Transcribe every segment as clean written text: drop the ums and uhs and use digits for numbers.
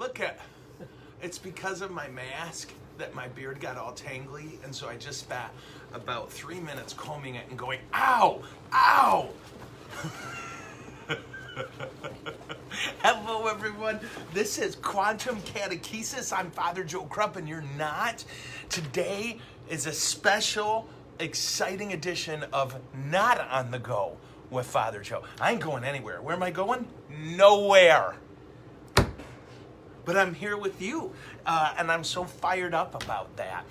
Look at, it's because of my mask that my beard got all tangly, and so I just spent about 3 minutes combing it and going, ow, ow. Hello, everyone. This is Quantum Catechesis. I'm Father Joe Krupp, and you're not. Today is a special, exciting edition of Not on the Go with Father Joe. I ain't going anywhere. Where am I going? Nowhere. But I'm here with you, and I'm so fired up about that.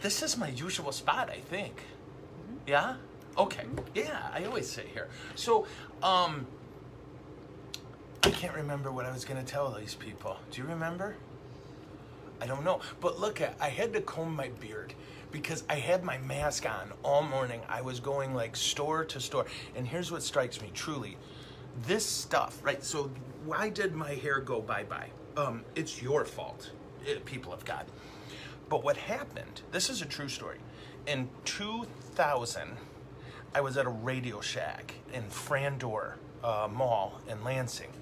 This is my usual spot, I think. Yeah? Okay. Yeah, I always sit here. So, I can't remember what I was going to tell these people. Do you remember? I don't know. But look, I had to comb my beard because I had my mask on all morning. I was going like store to store. And here's what strikes me, truly. This stuff, right? So why did my hair go bye-bye? It's your fault, people of God. But what happened, this is a true story. In 2000, I was at a Radio Shack in Frandor Mall in Lansing.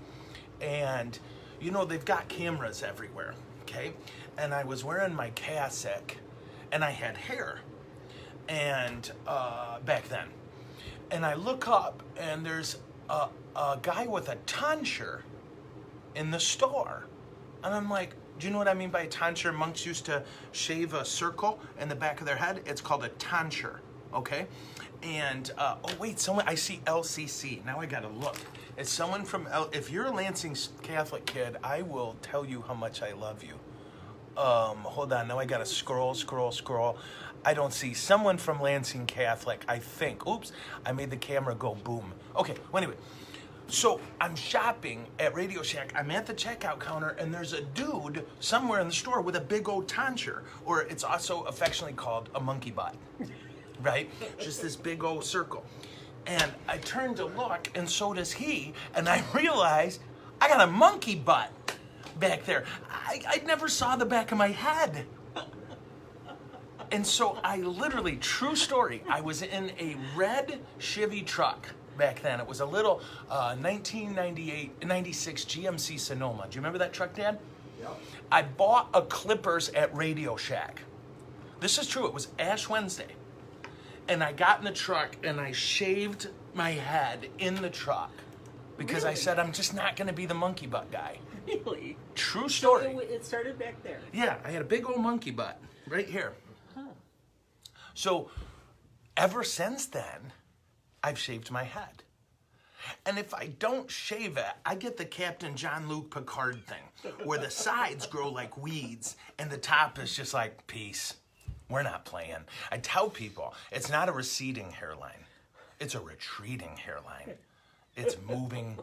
And, you know, they've got cameras everywhere, okay? And I was wearing my cassock, and I had hair, and back then. And I look up, and there's a guy with a tonsure in the store. And I'm like, do you know what I mean by a tonsure? Monks used to shave a circle in the back of their head. It's called a tonsure, okay? And, oh wait, someone, I see LCC. Now I gotta look. It's someone from, if you're a Lansing Catholic kid, I will tell you how much I love you. Hold on, now I gotta scroll. I don't see someone from Lansing Catholic, I think. Oops, I made the camera go boom. Okay, well anyway. So I'm shopping at Radio Shack. I'm at the checkout counter, and there's a dude somewhere in the store with a big old tonsure, or it's also affectionately called a monkey butt, right? Just this big old circle. And I turn to look, and so does he, and I realize I got a monkey butt back there. I never saw the back of my head. And so I literally, true story, I was in a red Chevy truck. Back then, it was a little 1996 GMC Sonoma. Do you remember that truck, Dad? Yep. I bought a Clippers at Radio Shack. This is true. It was Ash Wednesday. And I got in the truck, and I shaved my head in the truck because really? I said, I'm just not going to be the monkey butt guy. Really? True story. So it started back there. Yeah, I had a big old monkey butt right here. Huh. So ever since then, I've shaved my head. And if I don't shave it, I get the Captain Jean-Luc Picard thing, where the sides grow like weeds and the top is just like, peace. We're not playing. I tell people, it's not a receding hairline. It's a retreating hairline. It's moving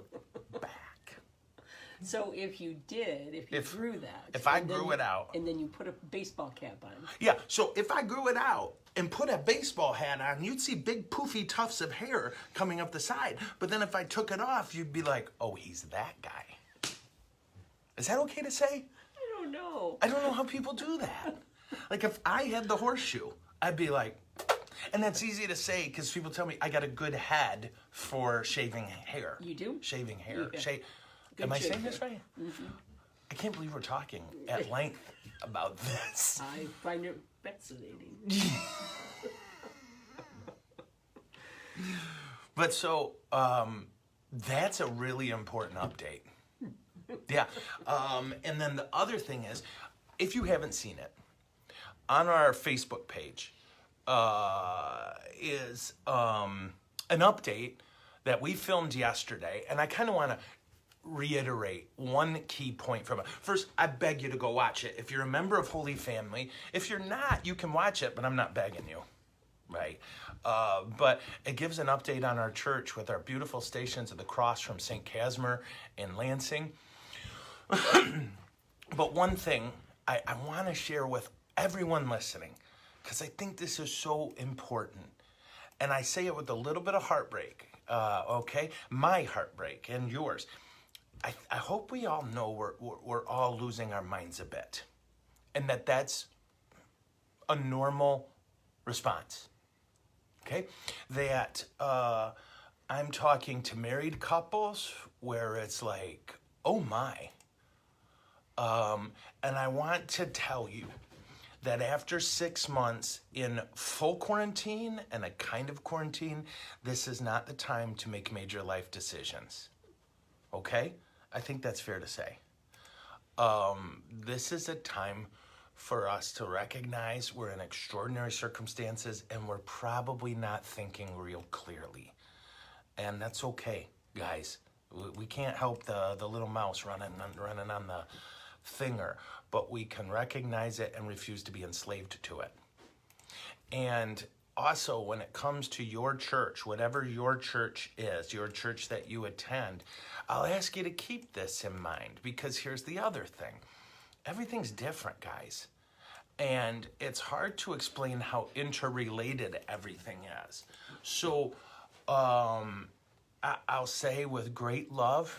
back. So if you grew that. If I grew it out. And then you put a baseball cap on. Yeah, so if I grew it out and put a baseball hat on, you'd see big poofy tufts of hair coming up the side. But then if I took it off, you'd be like, oh, he's that guy. Is that okay to say? I don't know. I don't know how people do that. Like if I had the horseshoe, I'd be like, and that's easy to say because people tell me I got a good head for shaving hair. You do? Shaving hair. Yeah. Am I saying this right? Mm-hmm. I can't believe we're talking at length about this. I find it fascinating. But so, that's a really important update. Yeah. And then the other thing is, if you haven't seen it, on our Facebook page is an update that we filmed yesterday, and I kind of want to reiterate one key point from it. First, I beg you to go watch it. If you're a member of Holy Family, if you're not, you can watch it, but I'm not begging you, right? But it gives an update on our church with our beautiful Stations of the Cross from St. Casimir in Lansing. But one thing I want to share with everyone listening, because I think this is so important, and I say it with a little bit of heartbreak, okay? My heartbreak and yours. I hope we all know we're all losing our minds a bit, and that's a normal response, okay? That I'm talking to married couples where it's like, oh my, And I want to tell you that after 6 months in full quarantine and a kind of quarantine, this is not the time to make major life decisions. Okay? I think that's fair to say. This is a time for us to recognize we're in extraordinary circumstances and we're probably not thinking real clearly. And that's okay, guys. We can't help the little mouse running on the finger, but we can recognize it and refuse to be enslaved to it. And also, when it comes to your church, whatever your church is, your church that you attend, I'll ask you to keep this in mind, because here's the other thing. Everything's different, guys. And it's hard to explain how interrelated everything is. So, I'll say with great love,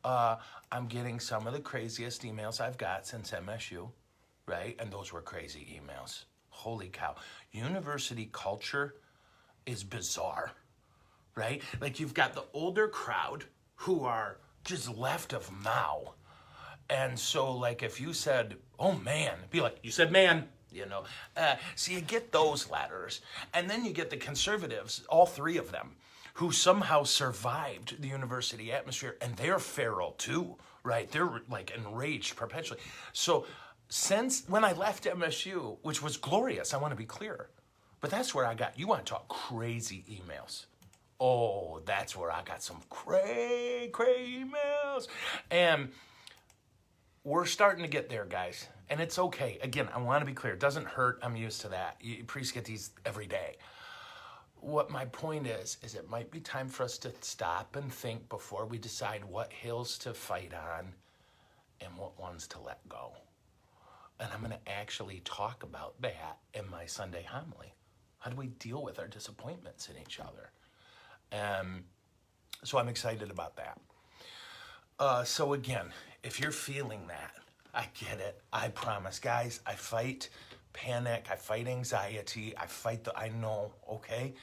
I'm getting some of the craziest emails I've got since MSU, right? And those were crazy emails. Holy cow. University culture is bizarre, right? Like, you've got the older crowd who are just left of Mao. And so, like, if you said, oh, man, be like, you said man, you know. So you get those letters. And then you get the conservatives, all three of them, who somehow survived the university atmosphere, and they're feral too, right? They're like enraged perpetually. So since when I left MSU, which was glorious, I want to be clear, but that's where I got, you want to talk crazy emails. Oh, that's where I got some cray emails. And we're starting to get there, guys. And it's okay. Again, I want to be clear. It doesn't hurt. I'm used to that. Priests get these every day. What my point is it might be time for us to stop and think before we decide what hills to fight on and what ones to let go. And I'm going to actually talk about that in my Sunday homily. How do we deal with our disappointments in each other? So I'm excited about that. So again, if you're feeling that, I get it. I promise, guys, I fight panic, I fight anxiety, I know, okay?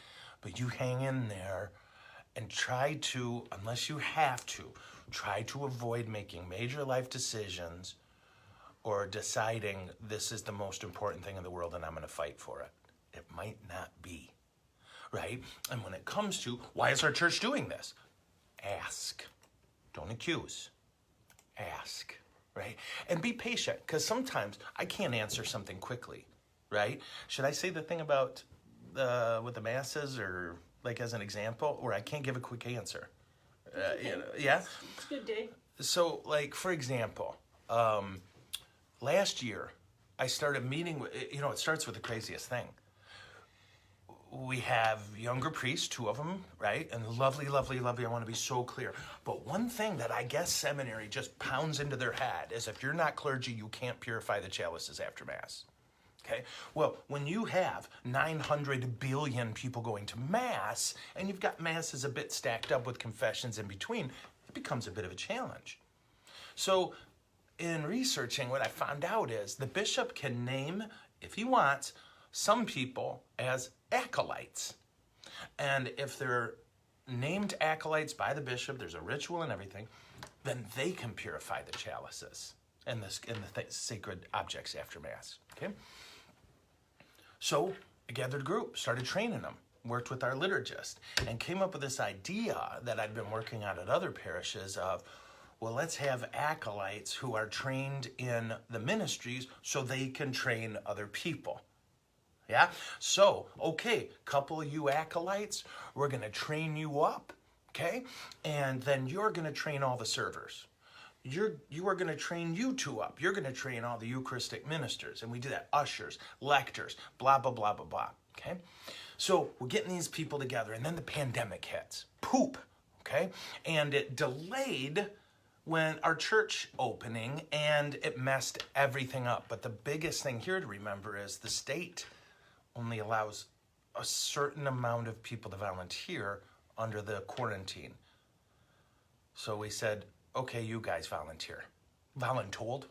But you hang in there and try to, unless you have to, try to avoid making major life decisions or deciding this is the most important thing in the world and I'm going to fight for it. It might not be, right? And when it comes to, why is our church doing this? Ask. Don't accuse. Ask, right? And be patient, because sometimes I can't answer something quickly, right? Should I say the thing about with the masses, or like as an example, where I can't give a quick answer? Okay. You know, yeah? It's a good day. So, like, for example, last year, I started meeting with, it starts with the craziest thing. We have younger priests, 2 of them, right? And lovely, lovely, lovely. I want to be so clear. But one thing that I guess seminary just pounds into their head is if you're not clergy, you can't purify the chalices after Mass. Okay? Well, when you have 900 billion people going to Mass, and you've got Masses a bit stacked up with confessions in between, it becomes a bit of a challenge. So in researching, what I found out is the bishop can name, if he wants, some people as acolytes. And if they're named acolytes by the bishop, there's a ritual and everything, then they can purify the chalices and the sacred objects after Mass. Okay? So I gathered a group, started training them, worked with our liturgist, and came up with this idea that I'd been working on at other parishes of, well, let's have acolytes who are trained in the ministries so they can train other people. Yeah? So, okay, couple of you acolytes, we're going to train you up, okay? And then you're going to train all the servers. You are going to train you 2 up. You're going to train all the Eucharistic ministers. And we do that. Ushers, lectors, blah, blah, blah, blah, blah, okay? So we're getting these people together, and then the pandemic hits. Poop, okay? And it delayed when our church opening, and it messed everything up. But the biggest thing here to remember is the state only allows a certain amount of people to volunteer under the quarantine. So we said, okay, you guys volunteer. Voluntold.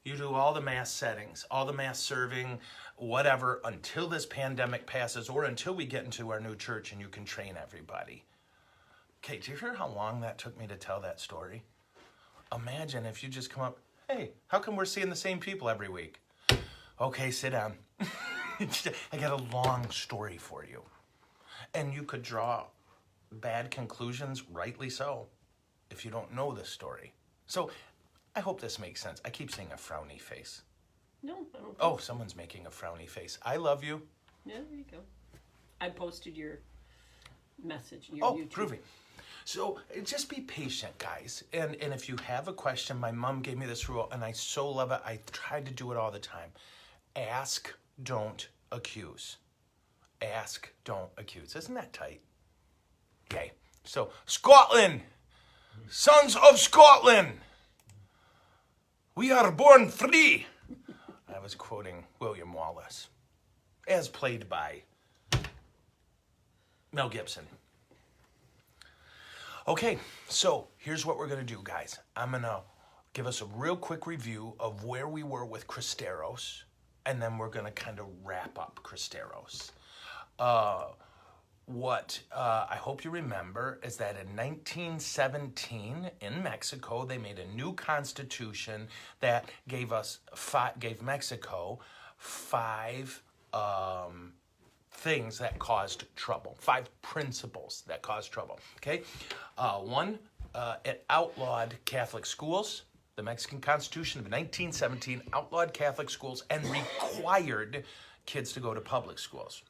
You do all the Mass settings, all the Mass serving, whatever, until this pandemic passes or until we get into our new church and you can train everybody. Okay, do you hear how long that took me to tell that story? Imagine if you just come up, hey, how come we're seeing the same people every week? Okay, sit down. I got a long story for you. And you could draw bad conclusions, rightly so, if you don't know the story. So I hope this makes sense. I keep seeing a frowny face. No, I don't. Oh, someone's making a frowny face. I love you. Yeah, there you go. I posted your message. Your Oh, YouTube. groovy. So just be patient, guys. And if you have a question, my mom gave me this rule, and I so love it. I tried to do it all the time. Ask, don't accuse. Ask, don't accuse. Isn't that tight? Okay. So, Scotland! Sons of Scotland! We are born free! I was quoting William Wallace, as played by Mel Gibson. Okay, so here's what we're going to do, guys. I'm going to give us a real quick review of where we were with CRISTEROS, and then we're going to kind of wrap up CRISTEROS. What I hope you remember is that in 1917 in Mexico, they made a new constitution that gave Mexico 5 things that caused trouble, 5 principles that caused trouble. Okay, 1, it outlawed Catholic schools. The Mexican Constitution of 1917 outlawed Catholic schools and required kids to go to public schools.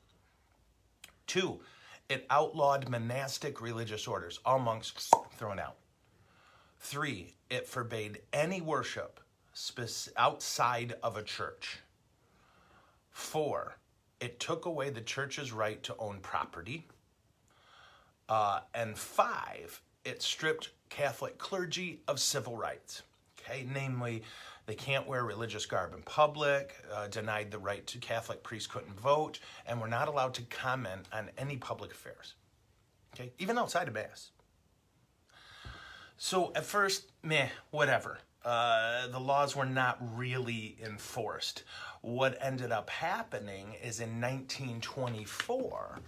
2, it outlawed monastic religious orders, all monks thrown out. 3, it forbade any worship outside of a church. 4, it took away the church's right to own property. And 5, it stripped Catholic clergy of civil rights. Okay, namely, they can't wear religious garb in public, denied the right to Catholic priests couldn't vote, and were not allowed to comment on any public affairs. Okay, even outside of Mass. So at first, whatever. The laws were not really enforced. What ended up happening is in 1924,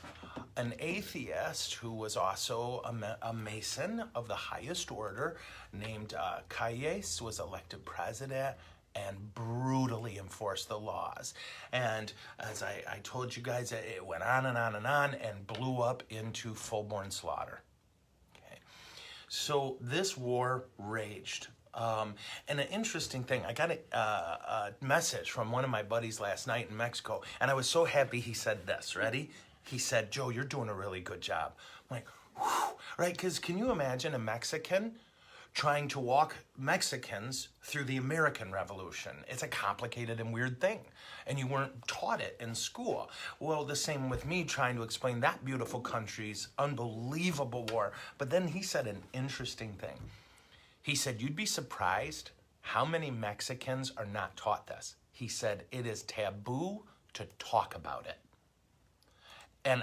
an atheist who was also a Mason of the highest order named Calles was elected president and brutally enforced the laws. And as I told you guys, it went on and on and on and blew up into full-born slaughter. Okay. So this war raged. And an interesting thing, I got a message from one of my buddies last night in Mexico, and I was so happy he said this. Ready? He said, Joe, you're doing a really good job. I'm like, whew, right? Because can you imagine a Mexican trying to walk Mexicans through the American Revolution? It's a complicated and weird thing, and you weren't taught it in school. Well, the same with me trying to explain that beautiful country's unbelievable war. But then he said an interesting thing. He said, you'd be surprised how many Mexicans are not taught this. He said, it is taboo to talk about it. And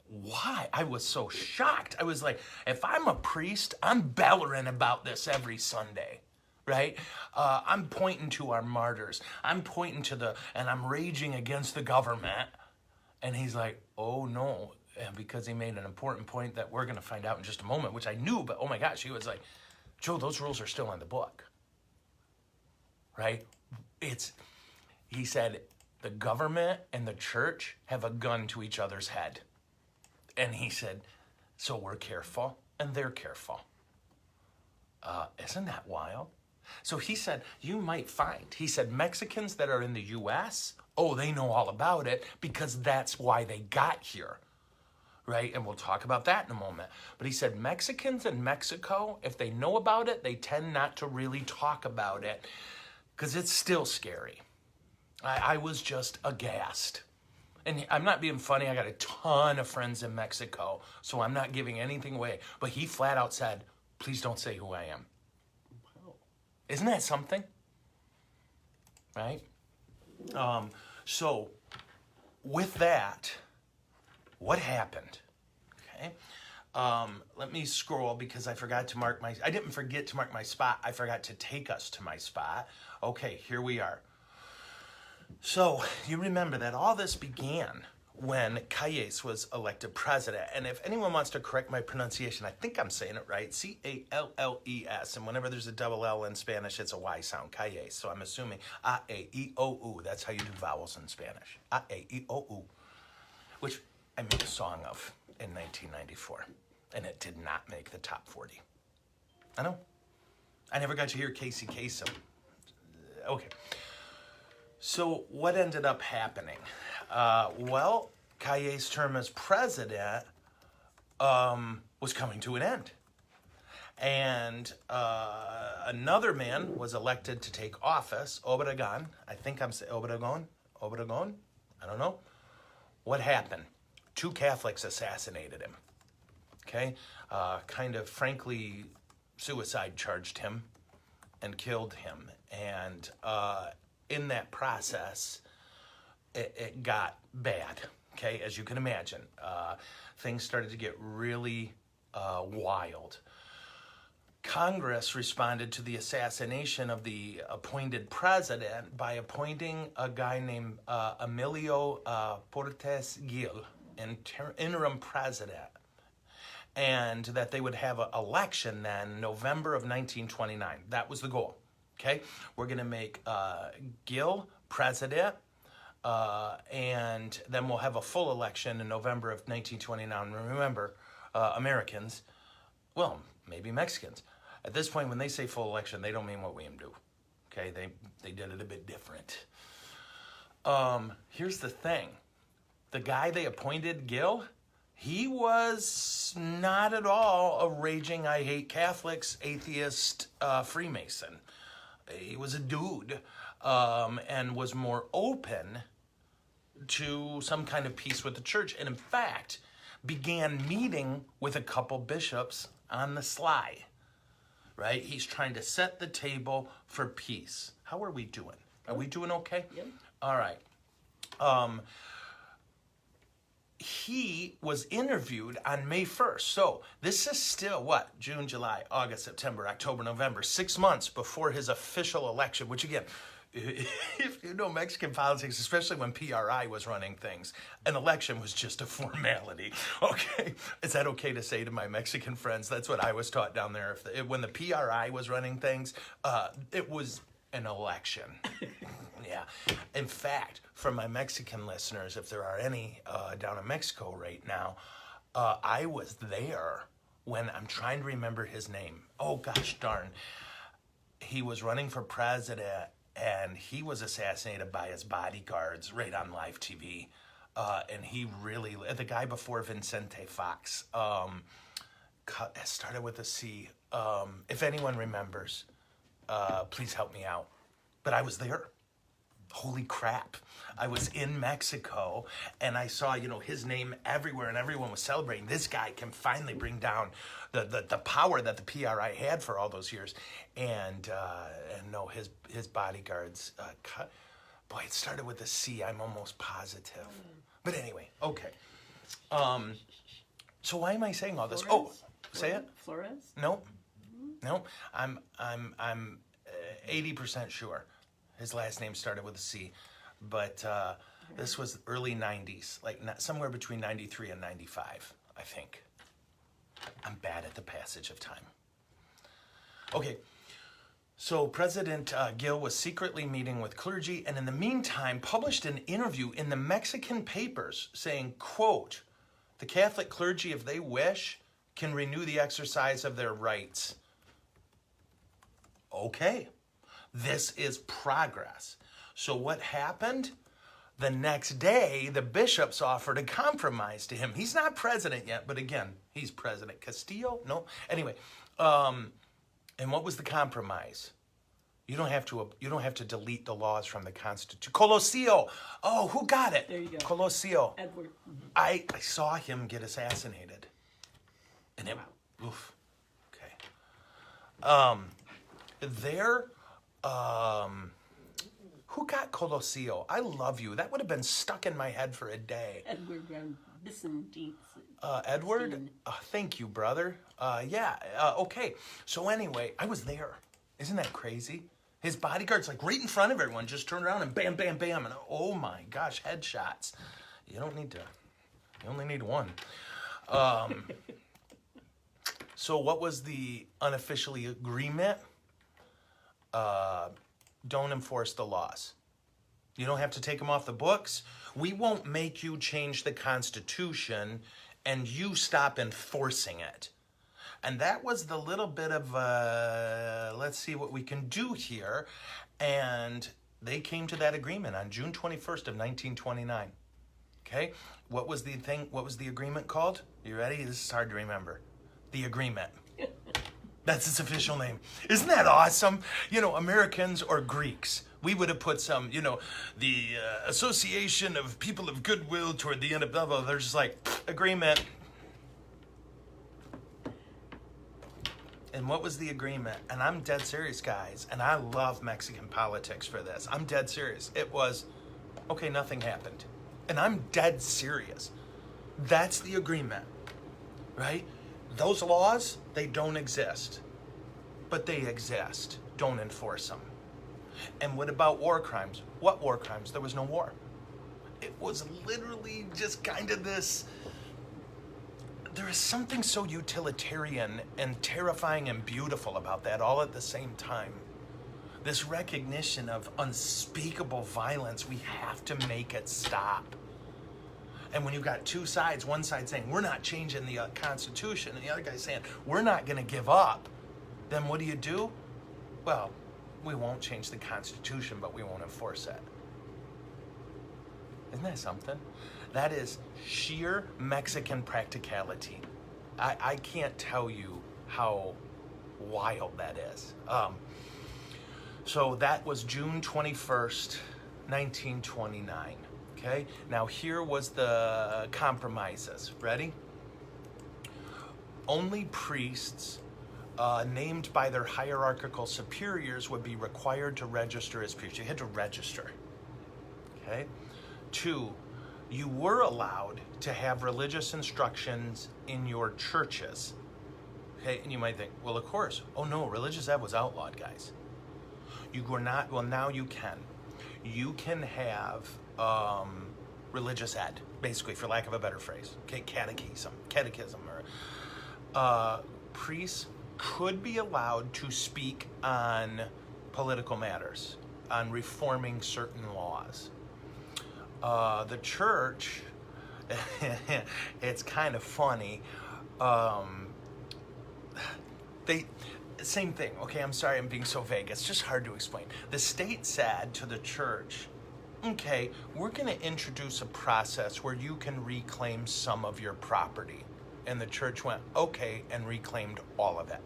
why? I was so shocked. I was like, if I'm a priest, I'm bellowing about this every Sunday, right? I'm pointing to our martyrs. I'm pointing to and I'm raging against the government. And he's like, oh no, and because he made an important point that we're going to find out in just a moment, which I knew, but oh my gosh, he was like, Joe, those rules are still in the book, right? He said, the government and the church have a gun to each other's head. And he said, so we're careful and they're careful. Isn't that wild? So he said, you might find, he said, Mexicans that are in the U.S., they know all about it because that's why they got here. Right? And we'll talk about that in a moment. But he said Mexicans in Mexico, if they know about it, they tend not to really talk about it because it's still scary. I was just aghast. And I'm not being funny. I got a ton of friends in Mexico, so I'm not giving anything away. But he flat out said, please don't say who I am. Wow. Isn't that something? Right? So with that, what happened? Okay. Let me scroll because I forgot to mark I didn't forget to mark my spot. I forgot to take us to my spot. Okay, here we are. So you remember that all this began when Calles was elected president. And if anyone wants to correct my pronunciation, I think I'm saying it right, Calles. And whenever there's a double L in Spanish, it's a Y sound, Calles. So I'm assuming A-E-I-O-U. That's how you do vowels in Spanish. A-E-I-O-U. Which I made a song of in 1994. And it did not make the top 40. I know. I never got to hear Casey Kasem. Okay. So what ended up happening? Well, Calles' term as president was coming to an end. And another man was elected to take office, Obregon. I think I'm saying Obregon? I don't know. What happened? 2 Catholics assassinated him. Okay? Kind of frankly suicide charged him and killed him. And in that process, it got bad, okay, as you can imagine. Things started to get really wild. Congress responded to the assassination of the appointed president by appointing a guy named Emilio Portes Gil, interim president, and that they would have an election then, November of 1929. That was the goal, okay? We're going to make Gil president, and then we'll have a full election in November of 1929. Remember, Americans, well, maybe Mexicans. At this point, when they say full election, they don't mean what we do. Okay, they did it a bit different. Here's the thing. The guy they appointed, Gil, he was not at all a raging, I hate Catholics, atheist, Freemason. He was a dude, and was more open to some kind of peace with the church. And in fact, began meeting with a couple bishops on the sly, right? He's trying to set the table for peace. How are we doing? Are we doing okay? Yep. All right. He was interviewed on May 1st. So this is still, what? June, July, August, September, October, November. 6 months before his official election, which again, if you know Mexican politics, especially when PRI was running things, an election was just a formality. Okay, is that okay to say to my Mexican friends? That's what I was taught down there. When the PRI was running things, it was an election. Yeah. In fact, for my Mexican listeners, if there are any down in Mexico right now, I was there when, I'm trying to remember his name. Oh, gosh darn. He was running for president, and he was assassinated by his bodyguards right on live TV. And he really, the guy before Vicente Fox, started with a C. If anyone remembers, please help me out. But I was there. Holy crap. I was in Mexico, and I saw, his name everywhere, and everyone was celebrating. This guy can finally bring down the power that the PRI had for all those years. And no, his bodyguards cut. Boy, it started with a C, I'm almost positive. But anyway, okay. So why am I saying all this? Flores? Say it. Flores? No. I'm 80% sure. His last name started with a C, but this was early 90s, like somewhere between 93 and 95, I think. I'm bad at the passage of time. Okay, so President Gil was secretly meeting with clergy, and in the meantime published an interview in the Mexican papers saying, quote, "The Catholic clergy, if they wish, can renew the exercise of their rights." Okay. This is progress. So what happened? The next day, the bishops offered a compromise to him. He's not president yet, but again, he's President Castillo. No, anyway, and what was the compromise? You don't have to delete the laws from the Constitution. Colosio. Oh, who got it? There you go. Colosio. Edward. Mm-hmm. I saw him get assassinated, and it. Wow. Oof. Okay. Who got Colosio? I love you. That would have been stuck in my head for a day. Edward Byzantine. Edward? Thank you, brother. Okay. So anyway, I was there. Isn't that crazy? His bodyguards, like right in front of everyone, just turned around and bam, bam, bam. And oh my gosh, headshots. You don't need to. You only need one. So what was the unofficially agreement? Don't enforce the laws. You don't have to take them off the books. We won't make you change the Constitution and you stop enforcing it. And that was the little bit of, let's see what we can do here. And they came to that agreement on June 21st of 1929. Okay? What was the thing? What was the agreement called? You ready? This is hard to remember. The agreement. That's its official name. Isn't that awesome? You know, Americans or Greeks, we would have put some, you know, the Association of People of Goodwill toward the end of blah, blah. They're just like, agreement. And what was the agreement? And I'm dead serious, guys. And I love Mexican politics for this. I'm dead serious. It was, okay, nothing happened. And I'm dead serious. That's the agreement, right? Those laws, they don't exist. But they exist. Don't enforce them. And what about war crimes? What war crimes? There was no war. It was literally just kind of this... There is something so utilitarian and terrifying and beautiful about that all at the same time. This recognition of unspeakable violence, we have to make it stop. And when you've got two sides, one side saying, we're not changing the Constitution, and the other guy saying, we're not going to give up, then what do? Well, we won't change the Constitution, but we won't enforce it. Isn't that something? That is sheer Mexican practicality. I can't tell you how wild that is. So that was June 21st, 1929. Okay? Now here was the compromises. Ready? Only priests named by their hierarchical superiors would be required to register as priests. You had to register. Okay? 2, you were allowed to have religious instructions in your churches. Okay, and you might think, well, of course. Oh no, religious ed was outlawed, guys. You were not, well, now you can. You can have religious ed, basically, for lack of a better phrase. Okay, catechism, or priests could be allowed to speak on political matters, on reforming certain laws. The church, it's kind of funny. Same thing. Okay, I'm sorry I'm being so vague. It's just hard to explain. The state said to the church, okay, we're going to introduce a process where you can reclaim some of your property. And the church went, okay, and reclaimed all of it.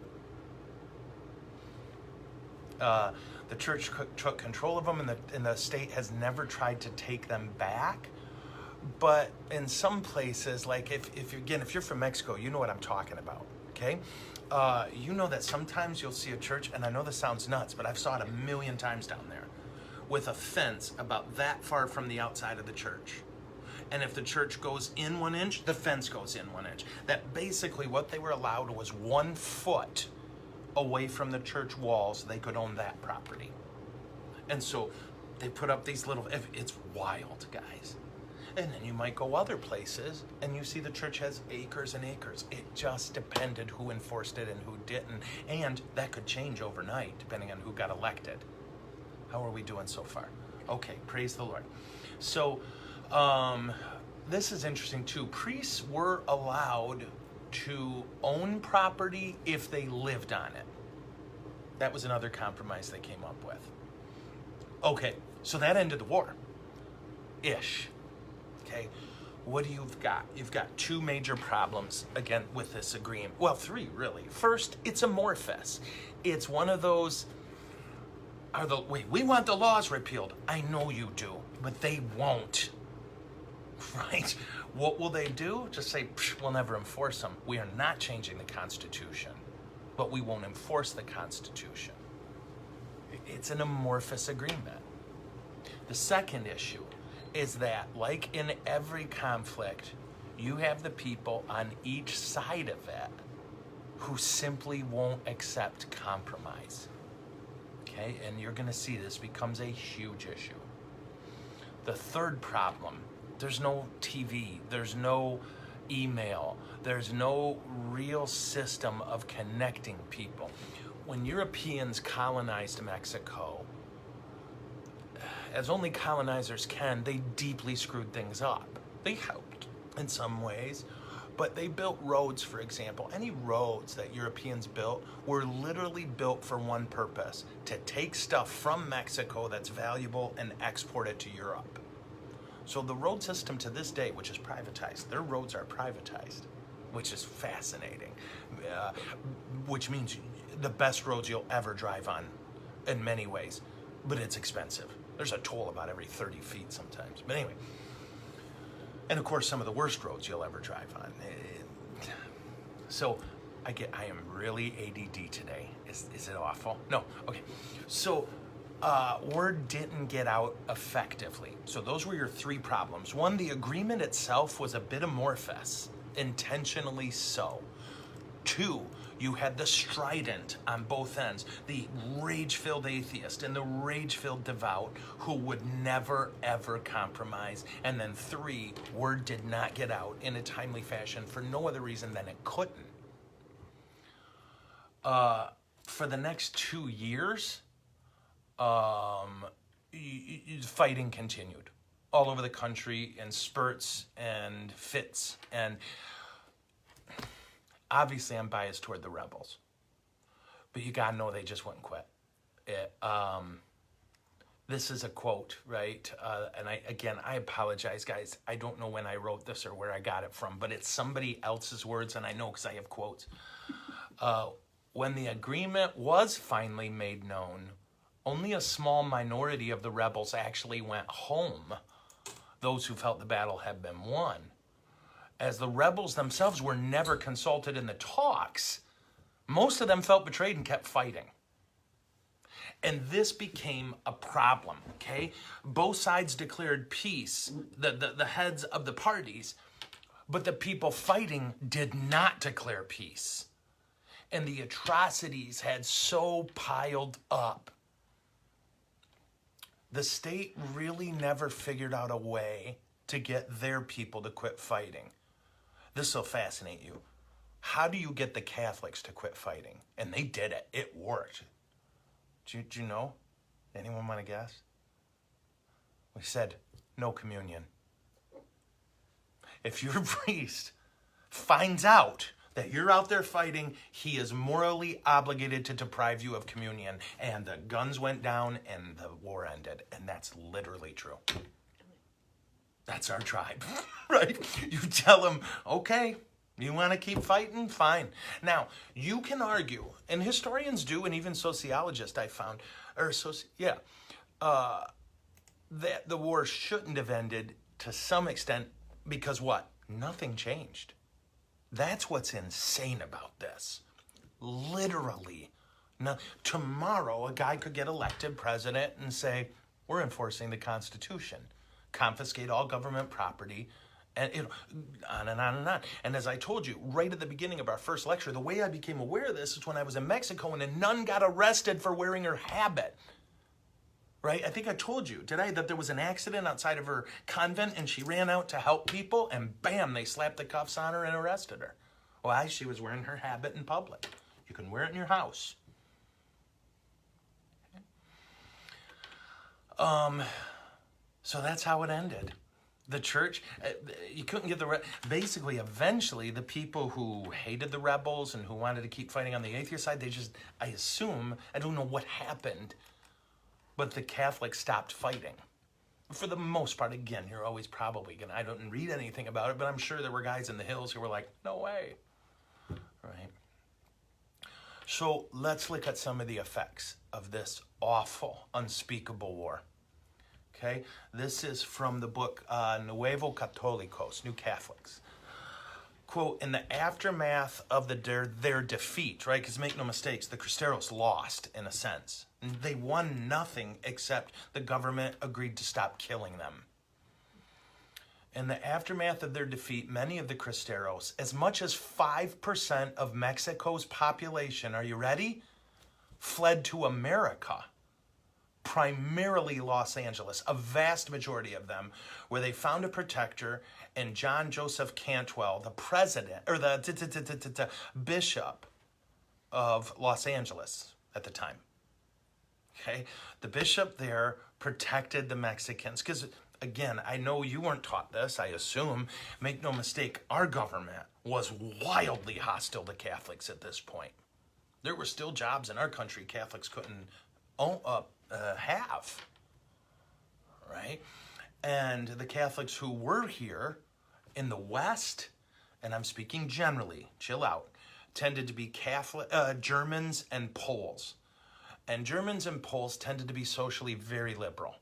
The church took control of them, and the state has never tried to take them back. But in some places, like if you're from Mexico, you know what I'm talking about, okay? You know that sometimes you'll see a church, and I know this sounds nuts, but I've saw it 1,000,000 times down there, with a fence about that far from the outside of the church. And if the church goes in 1 inch, the fence goes in 1 inch. That basically what they were allowed was 1 foot away from the church walls, they could own that property. And so they put up these little, it's wild, guys. And then you might go other places and you see the church has acres and acres. It just depended who enforced it and who didn't. And that could change overnight depending on who got elected. How are we doing so far? Okay, praise the Lord. So this is interesting too. Priests were allowed to own property if they lived on it. That was another compromise they came up with. Okay, so that ended the war. Ish. Okay, what do you've got? You've got 2 major problems, again, with this agreement. Well, 3, really. First, it's amorphous. It's one of those, wait, we want the laws repealed. I know you do, but they won't. Right? What will they do? Just say, we'll never enforce them. We are not changing the Constitution, but we won't enforce the Constitution. It's an amorphous agreement. The second issue is that, like in every conflict, you have the people on each side of it who simply won't accept compromise. Okay? And you're going to see this becomes a huge issue. The third problem There's no TV. There's no email. There's no real system of connecting people. When Europeans colonized Mexico, as only colonizers can, they deeply screwed things up. They helped in some ways, but they built roads, for example. Any roads that Europeans built were literally built for one purpose: to take stuff from Mexico that's valuable and export it to Europe. So the road system to this day, which is privatized, their roads are privatized, which is fascinating, which means the best roads you'll ever drive on in many ways, but it's expensive. There's a toll about every 30 feet sometimes. But anyway, and of course some of the worst roads you'll ever drive on. So I am really ADD today. Is it awful? No, okay. So word didn't get out effectively. So those were your three problems. One, the agreement itself was a bit amorphous, intentionally so. Two, you had the strident on both ends, the rage-filled atheist and the rage-filled devout who would never, ever compromise. And then three, word did not get out in a timely fashion for no other reason than it couldn't. For the next 2 years, fighting continued all over the country in spurts and fits, and obviously I'm biased toward the rebels, but you gotta know they just wouldn't quit. This is a quote, right? And I apologize, guys. I don't know when I wrote this or where I got it from, but it's somebody else's words, and I know because I have quotes. When the agreement was finally made known, only a small minority of the rebels actually went home, those who felt the battle had been won. As the rebels themselves were never consulted in the talks, most of them felt betrayed and kept fighting. And this became a problem, okay? Both sides declared peace, the heads of the parties, but the people fighting did not declare peace. And the atrocities had so piled up. The state really never figured out a way to get their people to quit fighting. This will fascinate you. How do you get the Catholics to quit fighting? And they did it. It worked. Do you know? Anyone want to guess? We said, no communion. If your priest finds out that you're out there fighting, he is morally obligated to deprive you of communion. And the guns went down and the war ended. And that's literally true. That's our tribe, right? You tell them, okay, you want to keep fighting? Fine. Now, you can argue, and historians do, and even sociologists I found, that the war shouldn't have ended to some extent because what? Nothing changed. That's what's insane about this. Literally. Now, tomorrow, a guy could get elected president and say, we're enforcing the Constitution. Confiscate all government property, and on and on and on. And as I told you right at the beginning of our first lecture, the way I became aware of this is when I was in Mexico and a nun got arrested for wearing her habit. Right? I think I told you, did I, that there was an accident outside of her convent and she ran out to help people and bam, they slapped the cuffs on her and arrested her. Why? She was wearing her habit in public. You can wear it in your house. So that's how it ended. The church, you couldn't get basically, eventually, the people who hated the rebels and who wanted to keep fighting on the atheist side, I assume, I don't know what happened, but the Catholics stopped fighting. For the most part, again, you're always probably gonna, I don't read anything about it, but I'm sure there were guys in the hills who were like, no way, right? So let's look at some of the effects of this awful, unspeakable war. Okay, this is from the book Nuevo Católicos, New Catholics. Quote, in the aftermath of their defeat, right, because make no mistakes, the CRISTEROS lost in a sense. They won nothing except the government agreed to stop killing them. In the aftermath of their defeat, many of the CRISTEROS, as much as 5% of Mexico's population, are you ready? Fled to America. primarily Los Angeles, a vast majority of them, where they found a protector in John Joseph Cantwell, the president, or the bishop of Los Angeles at the time. Okay, the bishop there protected the Mexicans because, again, I know you weren't taught this, I assume. Make no mistake, our government was wildly hostile to Catholics at this point. There were still jobs in our country Catholics couldn't have, right? And the Catholics who were here in the West, and I'm speaking generally, chill out, tended to be Catholic, Germans and Poles. And Germans and Poles tended to be socially very liberal,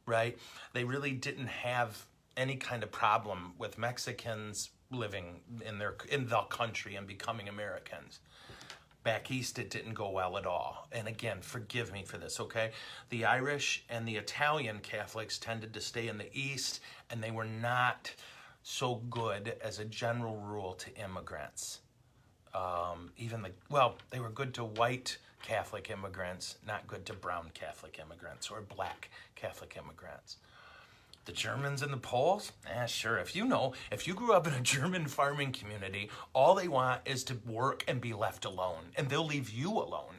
right? They really didn't have any kind of problem with Mexicans living in the country and becoming Americans. Back east, it didn't go well at all. And again, forgive me for this, okay? The Irish and the Italian Catholics tended to stay in the east, and they were not so good as a general rule to immigrants. They were good to white Catholic immigrants, not good to brown Catholic immigrants or black Catholic immigrants. The Germans and the Poles? Sure. If you grew up in a German farming community, all they want is to work and be left alone, and they'll leave you alone,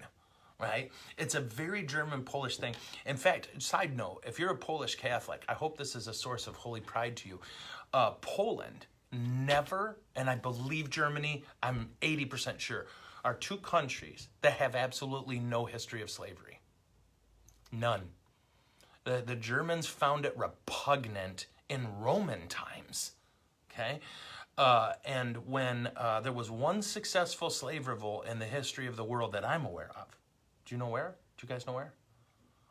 right? It's a very German-Polish thing. In fact, side note, if you're a Polish Catholic, I hope this is a source of holy pride to you. Poland never, and I believe Germany, I'm 80% sure, are two countries that have absolutely no history of slavery. None. The Germans found it repugnant in Roman times, okay? And when there was one successful slave revolt in the history of the world that I'm aware of. Do you know where? Do you guys know where?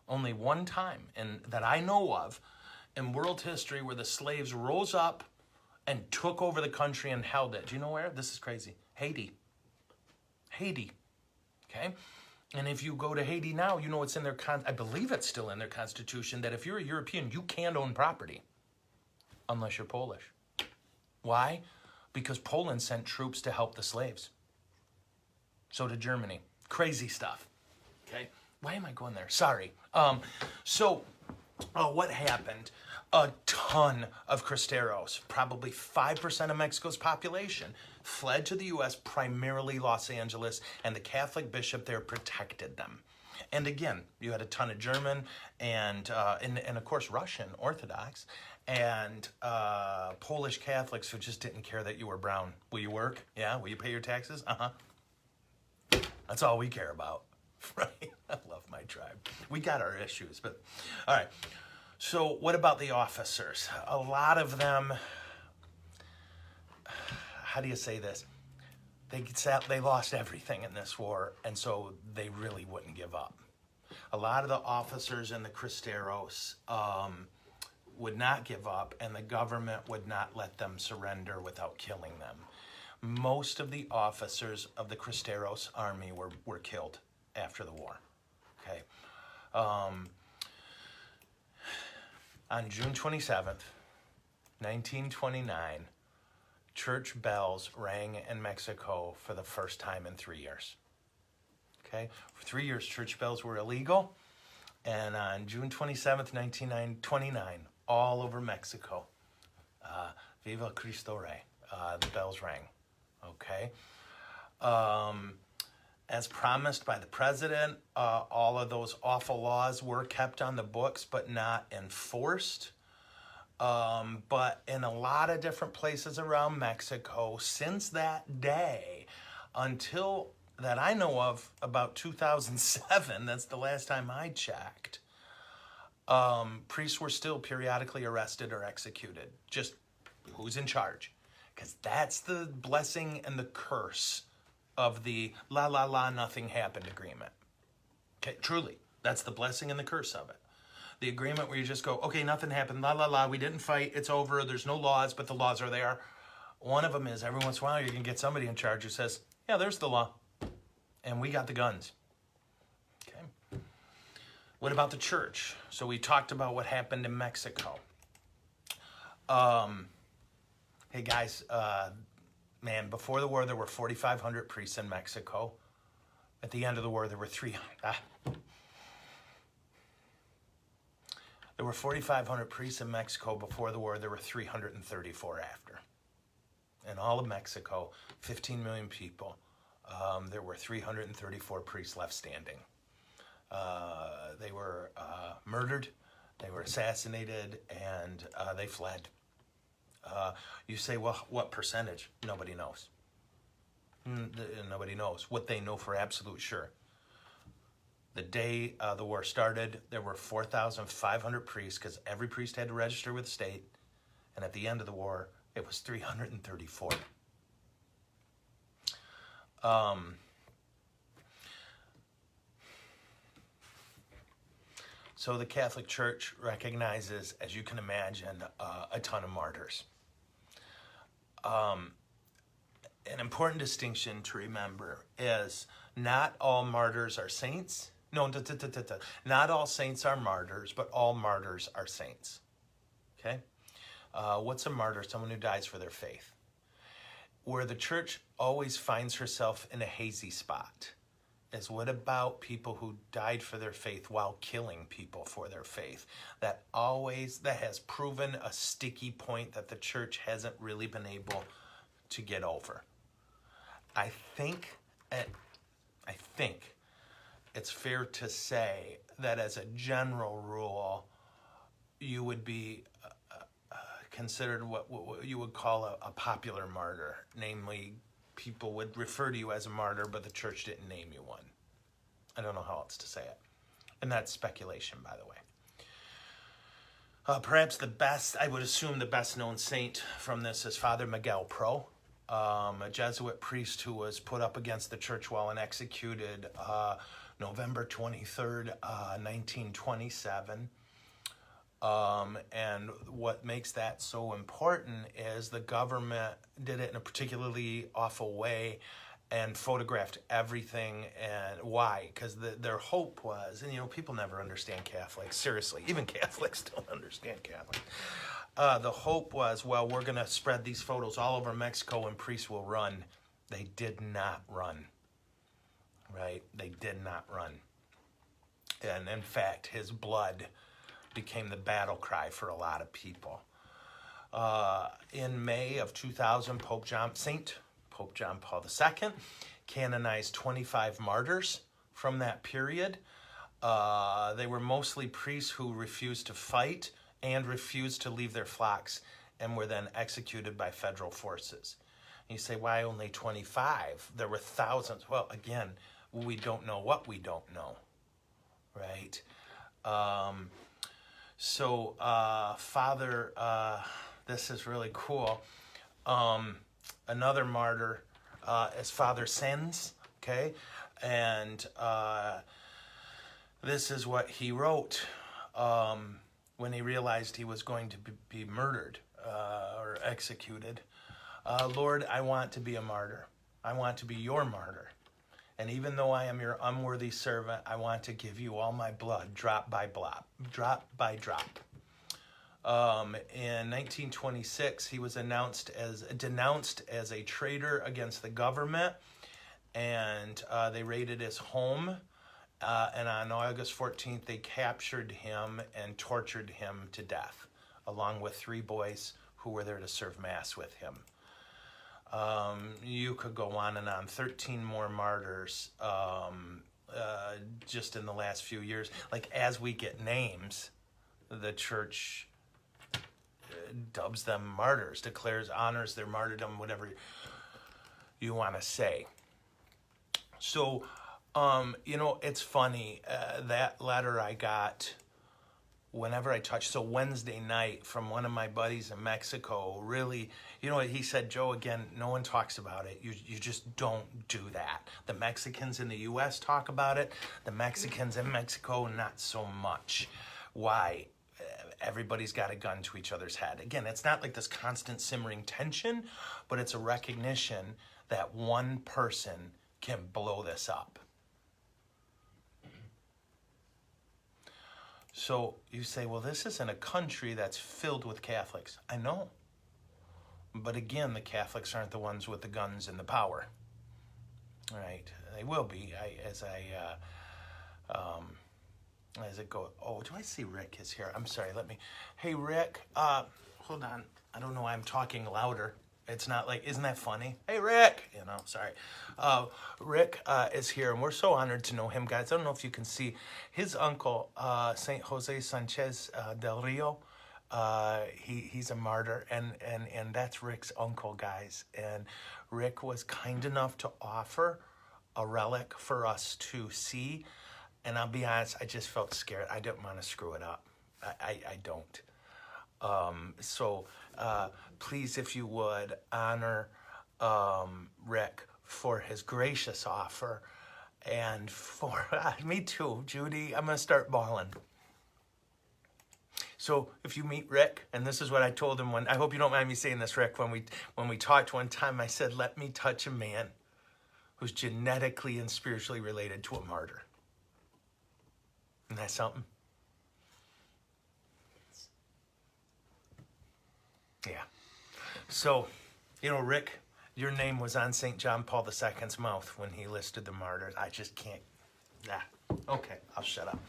Only one time that I know of in world history where the slaves rose up and took over the country and held it. Do you know where? This is crazy. Haiti, okay? And if you go to Haiti now, you know it's in their, I believe it's still in their constitution, that if you're a European, you can't own property unless you're Polish. Why? Because Poland sent troops to help the slaves. So did Germany. Crazy stuff, okay? Why am I going there? Sorry. What happened? A ton of Cristeros, probably 5% of Mexico's population, fled to the U.S., primarily Los Angeles, and the Catholic bishop there protected them. And again, you had a ton of German and of course Russian Orthodox and Polish Catholics who just didn't care that you were brown. Will you work? Yeah. Will you pay your taxes? That's all we care about, right? I love my tribe. We got our issues, but all right. So what about the officers? A lot of them, how do you say this? They lost everything in this war, and so they really wouldn't give up. A lot of the officers in the Cristeros would not give up, and the government would not let them surrender without killing them. Most of the officers of the Cristeros army were killed after the war, okay? On June 27th, 1929, church bells rang in Mexico for the first time in 3 years. Okay? For 3 years, church bells were illegal. And on June 27th, 1929, all over Mexico, Viva Cristo Rey, the bells rang. Okay? As promised by the president, all of those awful laws were kept on the books but not enforced. But in a lot of different places around Mexico, since that day until that I know of, about 2007, that's the last time I checked, priests were still periodically arrested or executed. Just who's in charge? Because that's the blessing and the curse of the nothing happened agreement. Okay, truly, that's the blessing and the curse of it. The agreement where you just go, okay, nothing happened, we didn't fight, it's over, there's no laws, but the laws are there. One of them is every once in a while you can get somebody in charge who says, yeah, there's the law, and we got the guns. Okay. What about the church? So we talked about what happened in Mexico. Hey guys, man, before the war, there were 4,500 priests in Mexico. At the end of the war, there were 300. were 4,500 priests in Mexico before the war. There were 334 after. In all of Mexico, 15 million people, there were 334 priests left standing. They were murdered, they were assassinated, and they fled. You say, well, what percentage? Nobody knows. Nobody knows. What they know for absolute sure. The day the war started, there were 4,500 priests, because every priest had to register with the state. And at the end of the war, it was 334. So the Catholic Church recognizes, as you can imagine, a ton of martyrs. An important distinction to remember is not all martyrs are saints. No, not all saints are martyrs, but all martyrs are saints. Okay? What's a martyr? Someone who dies for their faith. Where the church always finds herself in a hazy spot is, what about people who died for their faith while killing people for their faith? That has proven a sticky point that the church hasn't really been able to get over. I think it's fair to say that as a general rule, you would be considered what you would call a popular martyr. Namely, people would refer to you as a martyr, but the church didn't name you one. I don't know how else to say it. And that's speculation, by the way. Perhaps I would assume the best known saint from this is Father Miguel Pro, a Jesuit priest who was put up against the church wall and executed November 23rd, 1927. And what makes that so important is the government did it in a particularly awful way and photographed everything. And why? Because their hope was, and people never understand Catholics, seriously, even Catholics don't understand Catholics. The hope was, well, we're going to spread these photos all over Mexico and priests will run. They did not run, right? They did not run. And in fact, his blood became the battle cry for a lot of people. In May of 2000, Pope John Paul II canonized 25 martyrs from that period. They were mostly priests who refused to fight and refused to leave their flocks and were then executed by federal forces. And you say, why only 25? There were thousands. Well, again, we don't know what we don't know, right? So, Father, this is really cool. Another martyr is Father Sens, okay? And this is what he wrote when he realized he was going to be murdered or executed. Lord, I want to be a martyr. I want to be your martyr. And even though I am your unworthy servant, I want to give you all my blood, drop by drop. In 1926, he was denounced as a traitor against the government, and they raided his home. And on August 14th, they captured him and tortured him to death, along with 3 boys who were there to serve Mass with him. You could go on and on. 13 more martyrs just in the last few years. Like, as we get names, the church dubs them martyrs, honors their martyrdom, whatever you want to say. So, it's funny, that letter I got whenever I touched, so Wednesday night from one of my buddies in Mexico, really, he said, Joe, again, no one talks about it. You just don't do that. The Mexicans in the U.S. talk about it. The Mexicans in Mexico, not so much. Why? Everybody's got a gun to each other's head. Again, it's not like this constant simmering tension, but it's a recognition that one person can blow this up. So you say, well, this isn't a country that's filled with Catholics. I know. But again, the Catholics aren't the ones with the guns and the power. Right? They will be, as it goes. Oh, do I see Rick is here? I'm sorry. Hey, Rick. Hold on. I don't know why I'm talking louder. It's not like, isn't that funny? Hey, Rick. Sorry. Rick is here, and we're so honored to know him, guys. I don't know if you can see his uncle, Saint Jose Sanchez del Rio. He's a martyr, and that's Rick's uncle, guys. And Rick was kind enough to offer a relic for us to see. And I'll be honest, I just felt scared. I didn't want to screw it up. I don't. So please, if you would, honor Rick for his gracious offer. And for me too, Judy, I'm going to start bawling. So if you meet Rick, and this is what I told him I hope you don't mind me saying this, Rick, when we talked one time, I said, let me touch a man who's genetically and spiritually related to a martyr. Isn't that something? Yeah. So, Rick, your name was on St. John Paul II's mouth when he listed the martyrs. I just can't. Okay, I'll shut up.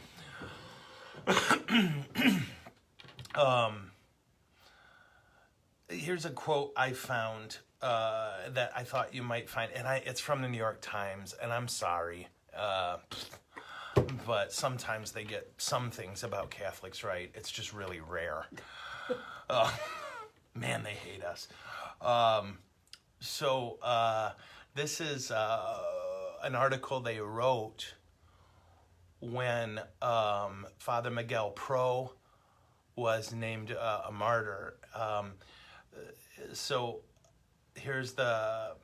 Here's a quote I found that I thought you might find, and it's from the New York Times, and I'm sorry, but sometimes they get some things about Catholics right. It's just really rare. Man, they hate us. So this is an article they wrote when Father Miguel Pro was named a martyr. So here's the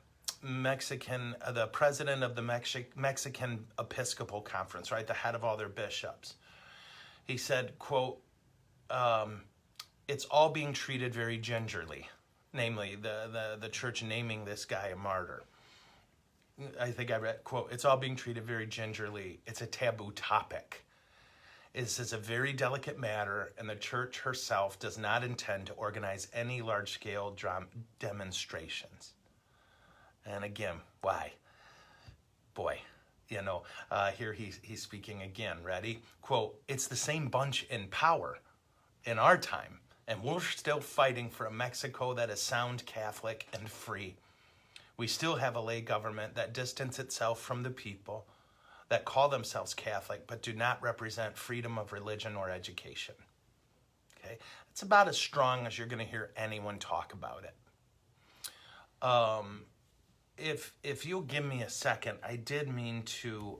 president of the Mexican Episcopal Conference, right? The head of all their bishops. He said, quote, it's all being treated very gingerly, namely the church naming this guy a martyr. I think I read, quote, it's all being treated very gingerly. It's a taboo topic. This is a very delicate matter, and the church herself does not intend to organize any large-scale demonstrations. And again, why? Boy, here he's speaking again. Ready? Quote, it's the same bunch in power in our time, and we're still fighting for a Mexico that is sound, Catholic, and free. We still have a lay government that distance itself from the people, that call themselves Catholic, but do not represent freedom of religion or education. Okay? It's about as strong as you're going to hear anyone talk about it. If you'll give me a second, I did mean to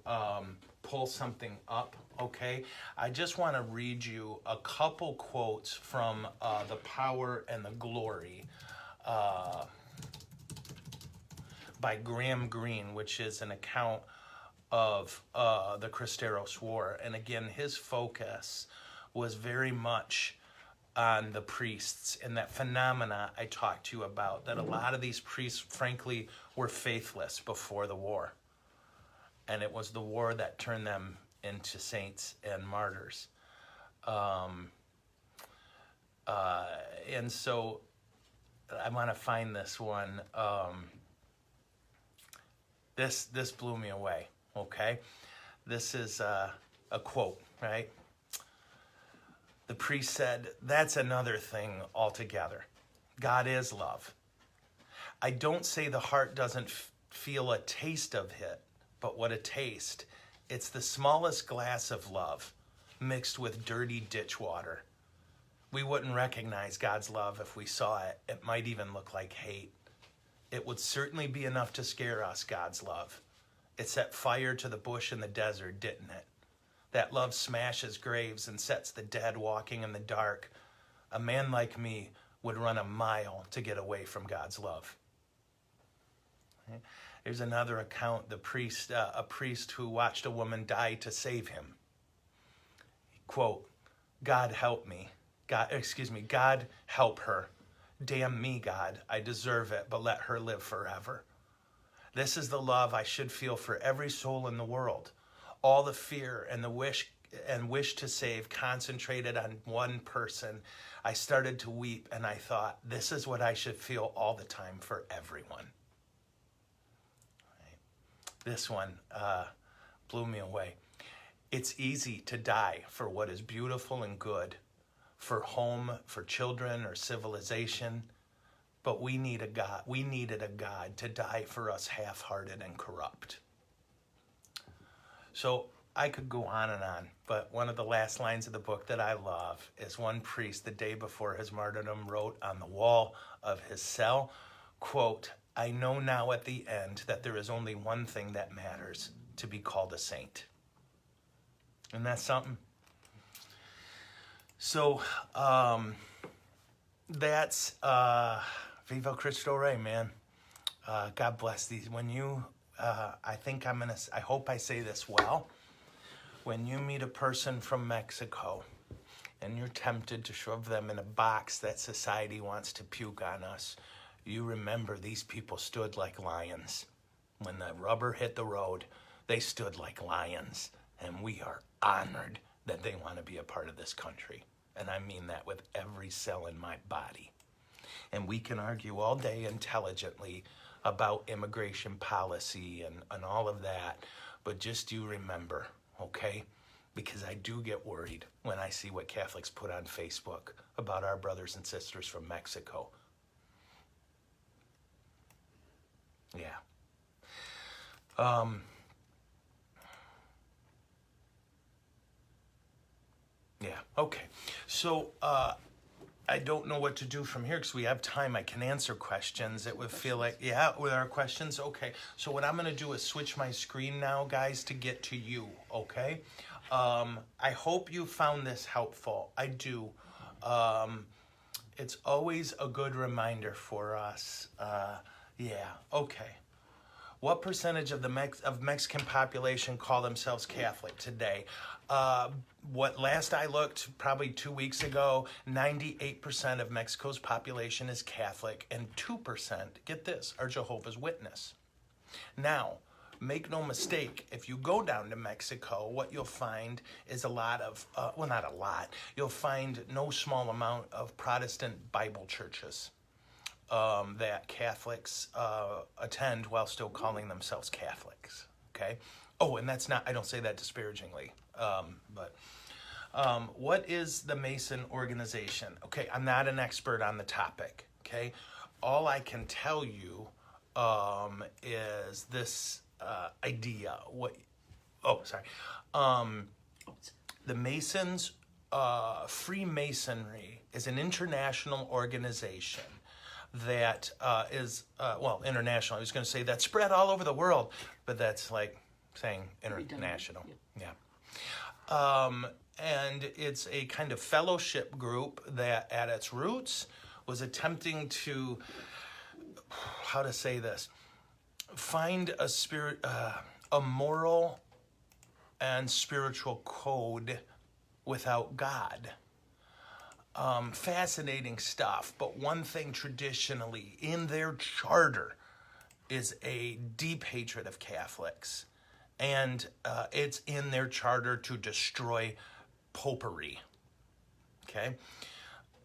pull something up, okay? I just want to read you a couple quotes from The Power and the Glory by Graham Greene, which is an account of the CRISTEROS War. And again, his focus was very much on the priests and that phenomena I talked to you about, that a lot of these priests, frankly, were faithless before the war. And it was the war that turned them into saints and martyrs. And so I want to find this one. This blew me away. Okay, this is a quote, right? The priest said, that's another thing altogether. God is love. I don't say the heart doesn't feel a taste of it, but what a taste. It's the smallest glass of love mixed with dirty ditch water. We wouldn't recognize God's love if we saw it. It might even look like hate. It would certainly be enough to scare us, God's love. It set fire to the bush in the desert, didn't it? That love smashes graves and sets the dead walking in the dark. A man like me would run a mile to get away from God's love. Okay. There's another account, a priest who watched a woman die to save him. Quote, God help me. God help her. Damn me, God, I deserve it, but let her live forever. This is the love I should feel for every soul in the world. All the fear and the wish to save concentrated on one person. I started to weep and I thought, this is what I should feel all the time for everyone. Right. This one blew me away. It's easy to die for what is beautiful and good, for home, for children, or civilization. But we need a God. We needed a God to die for us half-hearted and corrupt. So I could go on and on, but one of the last lines of the book that I love is one priest the day before his martyrdom wrote on the wall of his cell, quote, "I know now at the end that there is only one thing that matters, to be called a saint." Isn't that something? So that's Viva Cristo Rey, man. God bless these. When you, I hope I say this well. When you meet a person from Mexico and you're tempted to shove them in a box that society wants to puke on us, you remember these people stood like lions. When the rubber hit the road, they stood like lions. And we are honored that they want to be a part of this country. And I mean that with every cell in my body. And we can argue all day intelligently about immigration policy and all of that. But just you remember, okay? Because I do get worried when I see what Catholics put on Facebook about our brothers and sisters from Mexico. Yeah. Yeah, okay. So, I don't know what to do from here because we have time. I can answer questions. It would feel like, yeah, with our questions? Okay. So what I'm going to do is switch my screen now, guys, to get to you, okay? I hope you found this helpful. I do. It's always a good reminder for us. Yeah, okay. What percentage of the Mexican population call themselves Catholic today? What last I looked, probably 2 weeks ago, 98% of Mexico's population is Catholic, and 2%, get this, are Jehovah's Witness. Now, make no mistake, if you go down to Mexico, what you'll find is a lot of, well, not a lot, you'll find no small amount of Protestant Bible churches that Catholics attend while still calling themselves Catholics, okay? Oh, and that's not, I don't say that disparagingly, but what is the Mason organization? Okay, I'm not an expert on the topic, okay? All I can tell you is this idea. The Masons, Freemasonry is an international organization that is, international. I was going to say that's spread all over the world, but that's like saying international. Yeah. And it's a kind of fellowship group that at its roots was attempting to, how to say this, find a moral and spiritual code without God. Fascinating stuff, but one thing traditionally in their charter is a deep hatred of Catholics, and it's in their charter to destroy popery. Okay?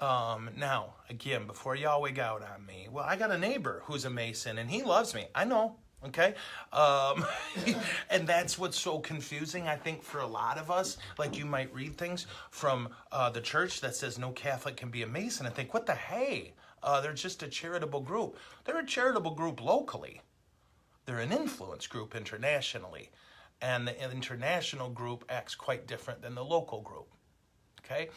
Now, again, before y'all wig out on me, well, I got a neighbor who's a Mason, and he loves me. I know. Okay? And that's what's so confusing, I think, for a lot of us. Like, you might read things from the church that says no Catholic can be a Mason and think, what the hey? They're just a charitable group. They're a charitable group locally. They're an influence group internationally. And the international group acts quite different than the local group. Okay?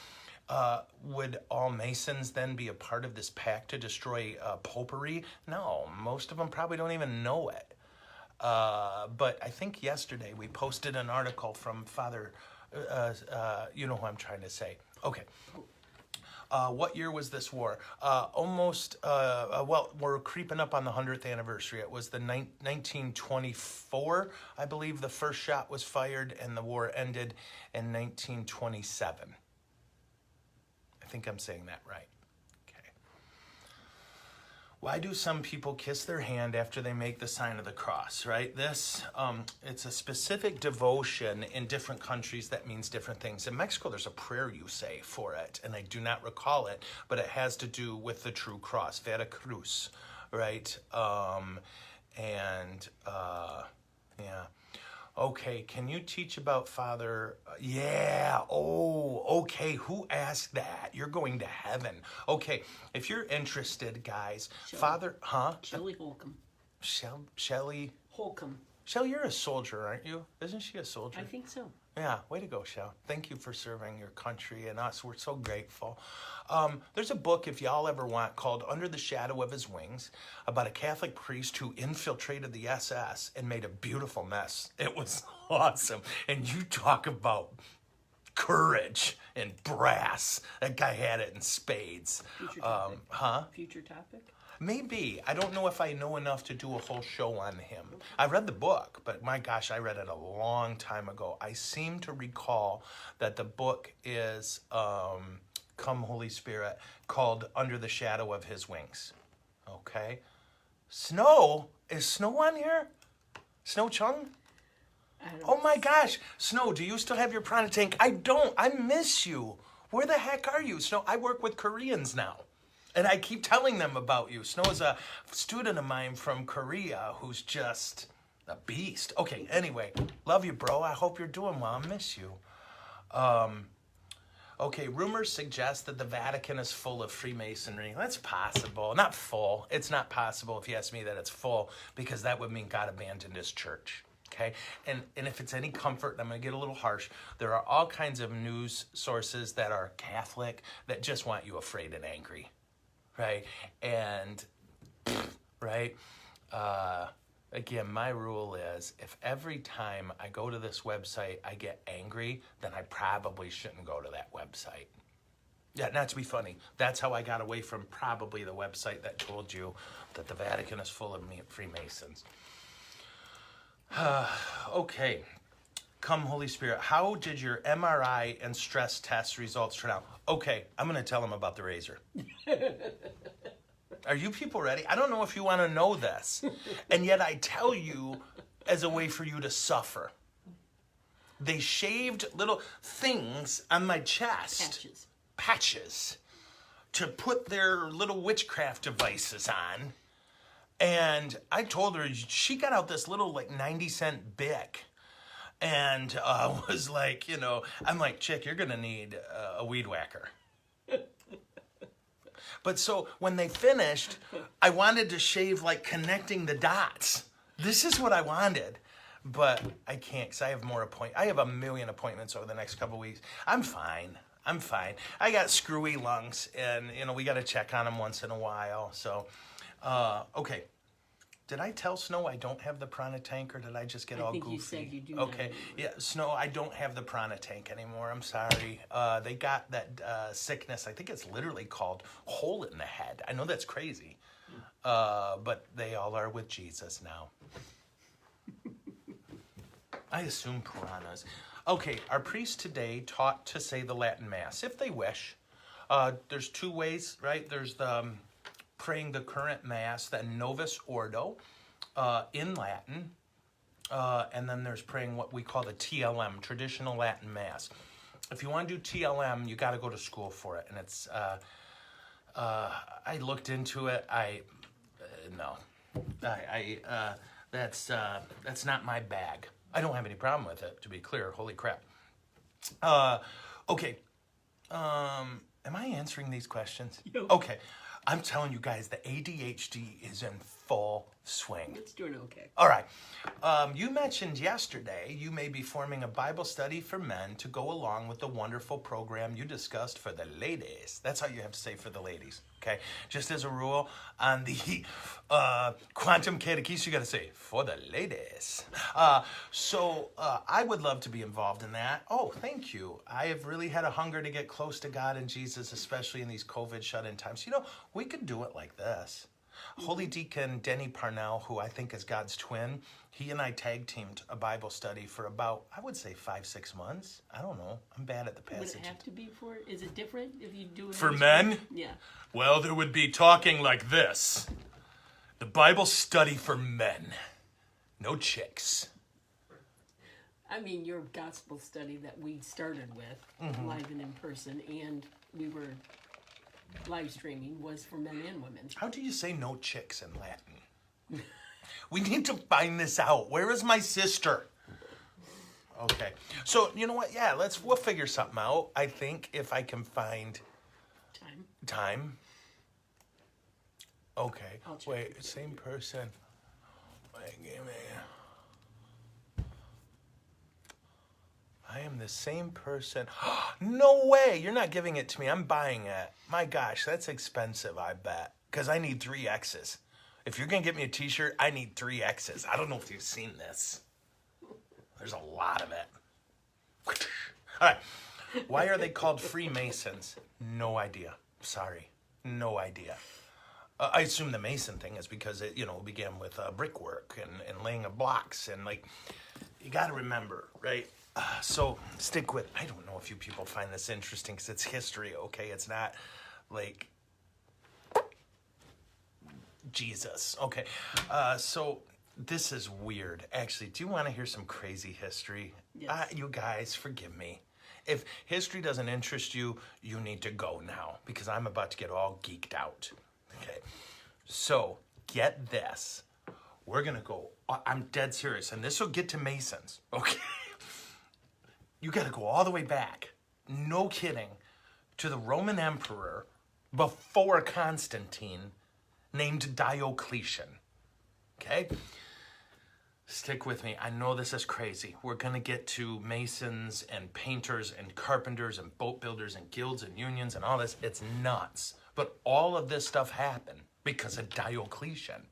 Would all Masons then be a part of this pact to destroy popery? No, most of them probably don't even know it. But I think yesterday we posted an article from Father, you know who I'm trying to say. Okay. What year was this war? We're creeping up on the 100th anniversary. It was the 1924, I believe the first shot was fired, and the war ended in 1927. I think I'm saying that right. Okay. Why do some people kiss their hand after they make the sign of the cross, right? This, it's a specific devotion in different countries that means different things. In Mexico, there's a prayer you say for it, and I do not recall it, but it has to do with the true cross, Vera Cruz, right? Yeah. Okay, can you teach about Father? Yeah. Oh, okay. Who asked that? You're going to heaven. Okay, if you're interested, guys, Shelley. Father, huh? Shelley Holcomb. Shelly. Holcomb. Shell, you're a soldier, aren't you? Isn't she a soldier? I think so. Yeah, way to go, Shell. Thank you for serving your country and us. We're so grateful. There's a book, if y'all ever want, called Under the Shadow of His Wings, about a Catholic priest who infiltrated the SS and made a beautiful mess. It was awesome. And you talk about courage and brass. That guy had it in spades. Future topic. Huh? Future topic. Maybe. I don't know if I know enough to do a whole show on him. I read the book, but my gosh, I read it a long time ago. I seem to recall that the book is, Come Holy Spirit, called Under the Shadow of His Wings. Okay? Snow? Is Snow on here? Snow Chung? Oh my gosh. Snow, do you still have your prana tank? I don't. I miss you. Where the heck are you? Snow, I work with Koreans now. And I keep telling them about you. Snow is a student of mine from Korea who's just a beast. Okay, anyway, love you, bro. I hope you're doing well. I miss you. Okay, rumors suggest that the Vatican is full of Freemasonry. That's possible. Not full. It's not possible if you ask me that it's full, because that would mean God abandoned his church. Okay, and if it's any comfort, and I'm going to get a little harsh, there are all kinds of news sources that are Catholic that just want you afraid and angry. Right? And, right? Again, my rule is if every time I go to this website I get angry, then I probably shouldn't go to that website. Yeah, not to be funny. That's how I got away from probably the website that told you that the Vatican is full of Freemasons. Okay. Come, Holy Spirit. How did your MRI and stress test results turn out? Okay, I'm going to tell them about the razor. Are you people ready? I don't know if you want to know this. And yet I tell you as a way for you to suffer. They shaved little things on my chest. Patches. To put their little witchcraft devices on. And I told her, she got out this little 90-cent Bic. And was like, I'm like, chick, you're going to need a weed whacker. But so when they finished, I wanted to shave connecting the dots. This is what I wanted. But I can't because I have more appointments. I have a million appointments over the next couple weeks. I'm fine. I got screwy lungs and, we got to check on them once in a while. So, okay. Did I tell Snow I don't have the prana tank, or did I just get all goofy? I think you said you do. Okay, yeah, Snow, I don't have the prana tank anymore. I'm sorry. They got that sickness. I think it's literally called hole in the head. I know that's crazy, but they all are with Jesus now. I assume piranhas. Okay, our priests today taught to say the Latin Mass if they wish. There's two ways, right? There's the praying the current Mass, the Novus Ordo, in Latin. And then there's praying what we call the TLM, Traditional Latin Mass. If you want to do TLM, you got to go to school for it. And it's, I looked into it. That's not my bag. I don't have any problem with it, to be clear. Holy crap. Okay. Am I answering these questions? No. Okay. I'm telling you guys, the ADHD is in full swing. It's doing okay. All right. You mentioned yesterday you may be forming a Bible study for men to go along with the wonderful program you discussed for the ladies. That's how you have to say for the ladies, okay? Just as a rule, on the Quantum Catechism, you got to say for the ladies. So I would love to be involved in that. Oh, thank you. I have really had a hunger to get close to God and Jesus, especially in these COVID shut-in times. We could do it like this. Holy Deacon Denny Parnell, who I think is God's twin, he and I tag teamed a Bible study for about, I would say 5-6 months. I don't know. I'm bad at the passage. Would it have to be is it different if you do it? For men? Yeah. Well, there would be talking like this. The Bible study for men. No chicks. I mean, your gospel study that we started with, live and in person, and we were live streaming, was for men and women. How do you say no chicks in Latin? We need to find this out. Where is my sister? Okay. So, you know what? Yeah, we'll figure something out. I think if I can find time. Okay. I'll check Wait, same person. Wait, give me. I am the same person. No way! You're not giving it to me. I'm buying it. My gosh, that's expensive, I bet. Because I need 3 X's. If you're going to get me a t-shirt, I need 3 X's. I don't know if you've seen this. There's a lot of it. All right. Why are they called Freemasons? No idea. Sorry. No idea. I assume the Mason thing is because it, began with brickwork and laying of blocks. And, you got to remember, right? So stick with, I don't know if you people find this interesting because it's history, okay? It's not like Jesus. Okay. So this is weird. Actually, do you want to hear some crazy history? Yes. You guys, forgive me. If history doesn't interest you, you need to go now because I'm about to get all geeked out. Okay. So get this. We're going to go, I'm dead serious, and this will get to Masons, okay? You got to go all the way back, no kidding, to the Roman emperor before Constantine named Diocletian, okay? Stick with me. I know this is crazy. We're going to get to masons and painters and carpenters and boat builders and guilds and unions and all this. It's nuts. But all of this stuff happened because of Diocletian.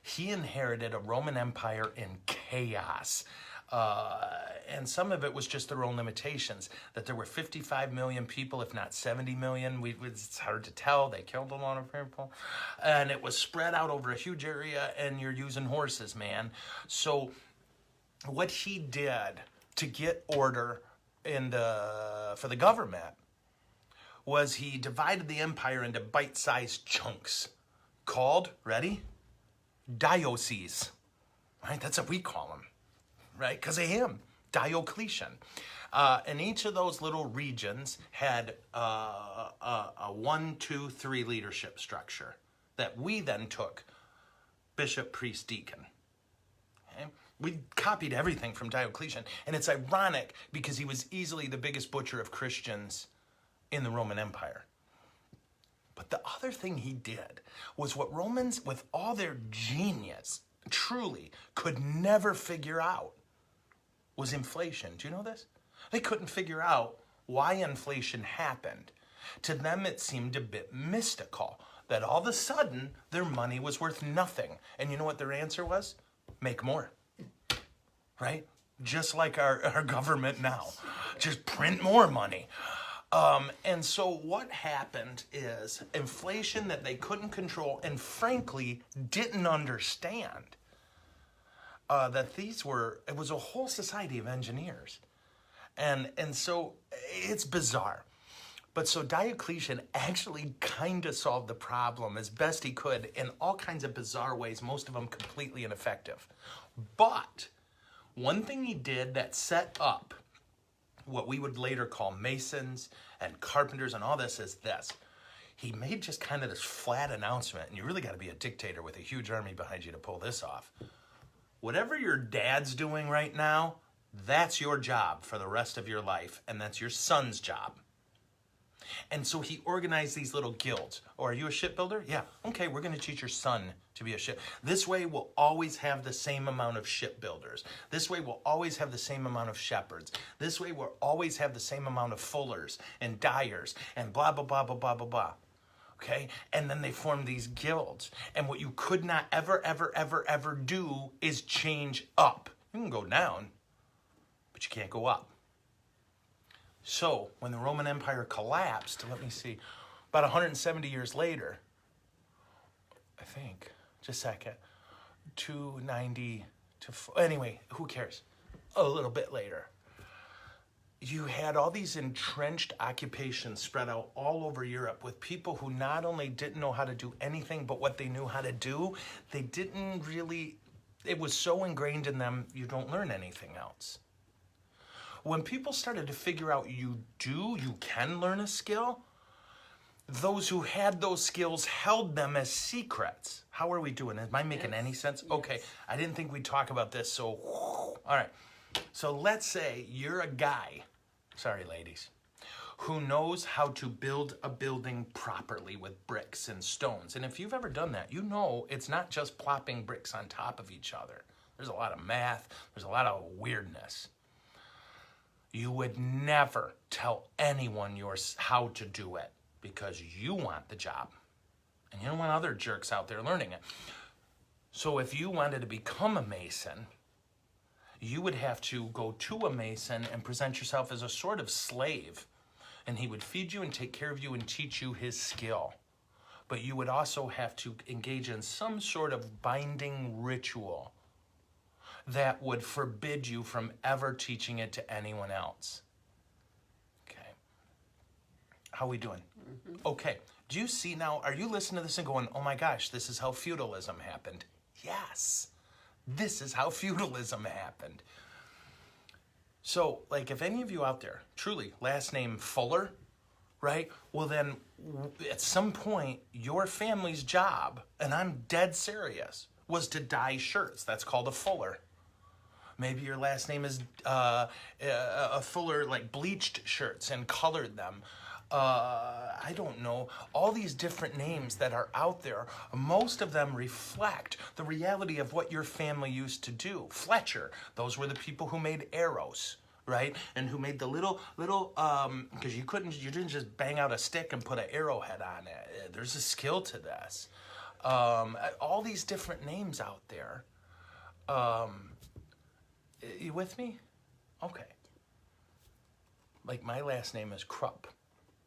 He inherited a Roman Empire in chaos. And some of it was just their own limitations, that there were 55 million people, if not 70 million. It's hard to tell. They killed a lot of people. And it was spread out over a huge area, and you're using horses, man. So what he did to get order for the government was he divided the empire into bite-sized chunks called, ready? Dioceses. Right? That's what we call them. Right? Because of him, Diocletian. And each of those little regions had a 1, 2, 3 leadership structure that we then took bishop, priest, deacon. Okay? We copied everything from Diocletian. And it's ironic because he was easily the biggest butcher of Christians in the Roman Empire. But the other thing he did was what Romans, with all their genius, truly could never figure out was inflation. Do you know this? They couldn't figure out why inflation happened. To them, it seemed a bit mystical, that all of a sudden, their money was worth nothing. And you know what their answer was? Make more. Right? Just like our government now. Just print more money. And so what happened is inflation that they couldn't control and frankly didn't understand. That it was a whole society of engineers. And so it's bizarre. But so Diocletian actually kind of solved the problem as best he could in all kinds of bizarre ways, most of them completely ineffective. But one thing he did that set up what we would later call masons and carpenters and all this is this. He made just kind of this flat announcement, and you really got to be a dictator with a huge army behind you to pull this off. Whatever your dad's doing right now, that's your job for the rest of your life, and that's your son's job. And so he organized these little guilds. Oh, are you a shipbuilder? Yeah. Okay, we're going to teach your son to be a ship. This way we'll always have the same amount of shipbuilders. This way we'll always have the same amount of shepherds. This way we'll always have the same amount of fullers and dyers and blah, blah, blah, blah, blah, blah, blah. Okay? And then they formed these guilds. And what you could not ever, ever, ever, ever do is change up. You can go down, but you can't go up. So, when the Roman Empire collapsed, let me see, about 170 years later, I think, just a second, 290 to, anyway, who cares? A little bit later. You had all these entrenched occupations spread out all over Europe with people who not only didn't know how to do anything, but what they knew how to do, they didn't really, it was so ingrained in them, you don't learn anything else. When people started to figure out you can learn a skill, those who had those skills held them as secrets. How are we doing? Am I making any sense? Yes. Okay, I didn't think we'd talk about this, so, all right. So let's say you're a guy, sorry ladies, who knows how to build a building properly with bricks and stones. And if you've ever done that, you know it's not just plopping bricks on top of each other. There's a lot of math, there's a lot of weirdness. You would never tell anyone how to do it because you want the job. And you don't want other jerks out there learning it. So if you wanted to become a mason, you would have to go to a mason and present yourself as a sort of slave. And he would feed you and take care of you and teach you his skill. But you would also have to engage in some sort of binding ritual that would forbid you from ever teaching it to anyone else. Okay. How are we doing? Okay. Do you see now, are you listening to this and going, oh my gosh, this is how feudalism happened? Yes. This is how feudalism happened. So, like, if any of you out there, truly, last name Fuller, right? Well, then, at some point, your family's job, and I'm dead serious, was to dye shirts. That's called a Fuller. Maybe your last name is a Fuller, like, bleached shirts and colored them. I don't know, all these different names that are out there, most of them reflect the reality of what your family used to do. Fletcher, those were the people who made arrows, right? And who made the little, because you didn't just bang out a stick and put an arrowhead on it. There's a skill to this. All these different names out there. You with me? Okay. Like my last name is Krupp.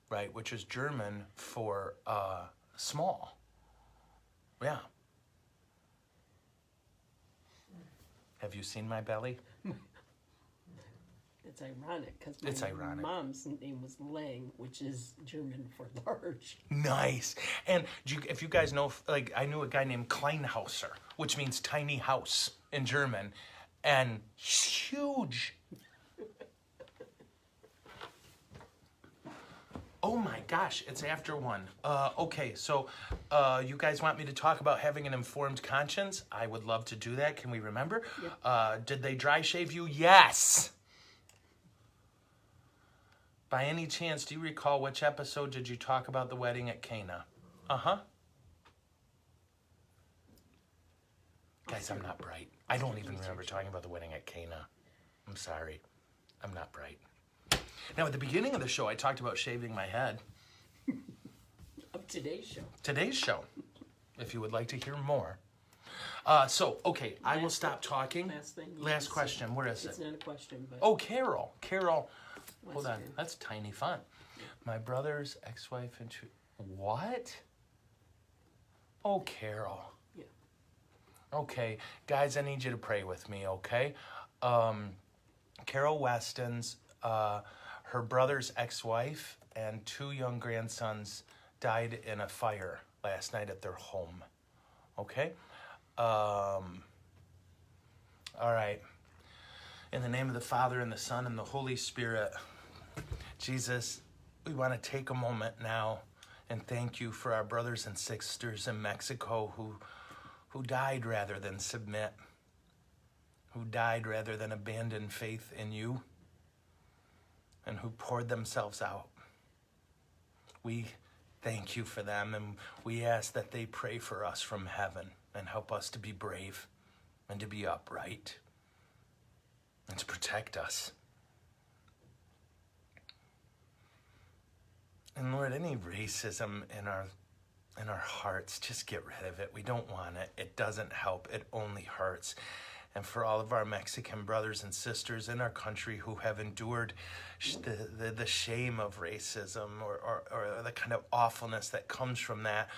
Right, which is German for small. Yeah. Have you seen my belly? It's ironic because my mom's name was Lang, which is German for large. Nice. And if you guys know, like, I knew a guy named Kleinhauser, which means tiny house in German, and he's huge. Oh my gosh, it's after 1. Okay, so you guys want me to talk about having an informed conscience? I would love to do that. Can we remember? Yep. Did they dry shave you? Yes. By any chance, do you recall which episode did you talk about the wedding at Cana? Uh-huh. Guys, I'm not bright. I don't even remember talking about the wedding at Cana. I'm sorry. I'm not bright. Now, at the beginning of the show, I talked about shaving my head. Of today's show. Today's show, if you would like to hear more. Okay, I will stop talking. Last thing. Last question. Where is it? It's not a question, but... Oh, Carol. Carol. Hold on. That's tiny fun. Yeah. My brother's ex-wife and two... What? Oh, Carol. Yeah. Okay. Guys, I need you to pray with me, okay? Carol Weston's... her brother's ex-wife and 2 young grandsons died in a fire last night at their home. Okay? All right. In the name of the Father, and the Son, and the Holy Spirit, Jesus, we want to take a moment now and thank you for our brothers and sisters in Mexico who died rather than submit, who died rather than abandon faith in you, and who poured themselves out. We thank you for them, and we ask that they pray for us from heaven and help us to be brave and to be upright and to protect us. And Lord, any racism in our hearts, just get rid of it. We don't want it. It doesn't help. It only hurts. And for all of our Mexican brothers and sisters in our country who have endured the shame of racism or the kind of awfulness that comes from that,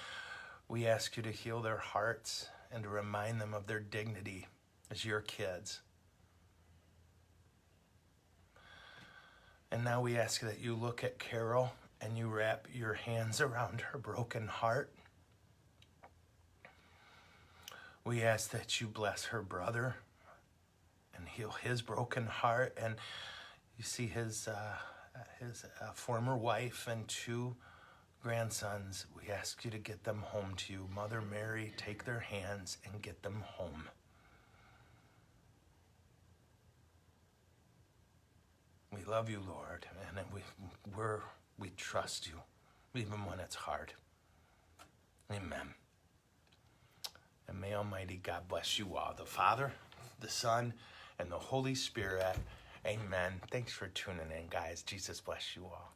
we ask you to heal their hearts and to remind them of their dignity as your kids. And now we ask that you look at Carol and you wrap your hands around her broken heart. We ask that you bless her brother and heal his broken heart. And you see his former wife and 2 grandsons. We ask you to get them home to you. Mother Mary, take their hands and get them home. We love you, Lord, and we trust you, even when it's hard. Amen. And may Almighty God bless you all, the Father, the Son, and the Holy Spirit. Amen. Thanks for tuning in, guys. Jesus bless you all.